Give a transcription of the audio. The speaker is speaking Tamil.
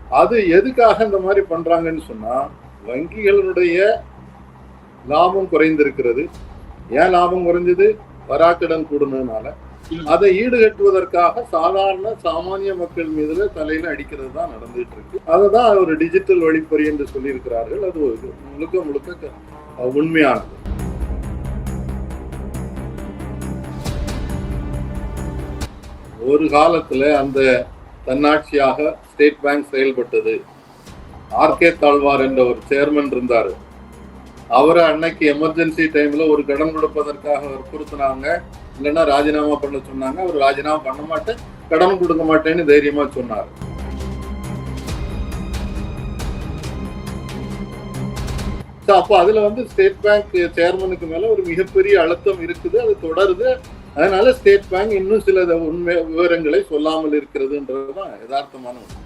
அது எதுக்காக இந்த மாதிரி பண்றாங்கன்னு சொன்னா, வங்கிகளுடைய லாபம் குறைந்திருக்கிறது. ஏன் லாபம் குறைஞ்சது? வராக்கடன் கூடுனதுனால. அதை ஈடுகட்டுவதற்காக சாதாரண சாமானிய மக்கள் மீதுல தலையில அடிக்கிறது தான் நடந்துட்டு இருக்கு. அதுதான் ஒரு டிஜிட்டல் வழிப்பறி என்று சொல்லியிருக்கிறார்கள். அது முழுக்க முழுக்க உண்மையானது. ஒரு காலத்துல அந்த தன்னாட்சியாக ஸ்டேட் பேங்க் செயல்பட்டது. ஆர்கே தாழ்வார் என்ற ஒரு சேர்மன் இருந்தாரு. அவரை அன்னைக்கு எமர்ஜென்சி டைம்ல ஒரு கடன் கொடுப்பதற்காக வற்புறுத்தினாங்க. இல்லைன்னா ராஜினாமா பண்ண சொன்னாங்க. அவர் ராஜினாமா பண்ண மாட்டேன், கடன் கொடுக்க மாட்டேன்னு தைரியமா சொன்னார். அப்ப அதுல ஸ்டேட் பேங்க் சேர்மனுக்கு மேல ஒரு மிகப்பெரிய அழுத்தம் இருக்குது. அது தொடருது. அதனால ஸ்டேட் பேங்க் இன்னும் சில உண்மை விவரங்களை சொல்லாமல் இருக்கிறதுன்றதுதான் யதார்த்தமான ஒன்று.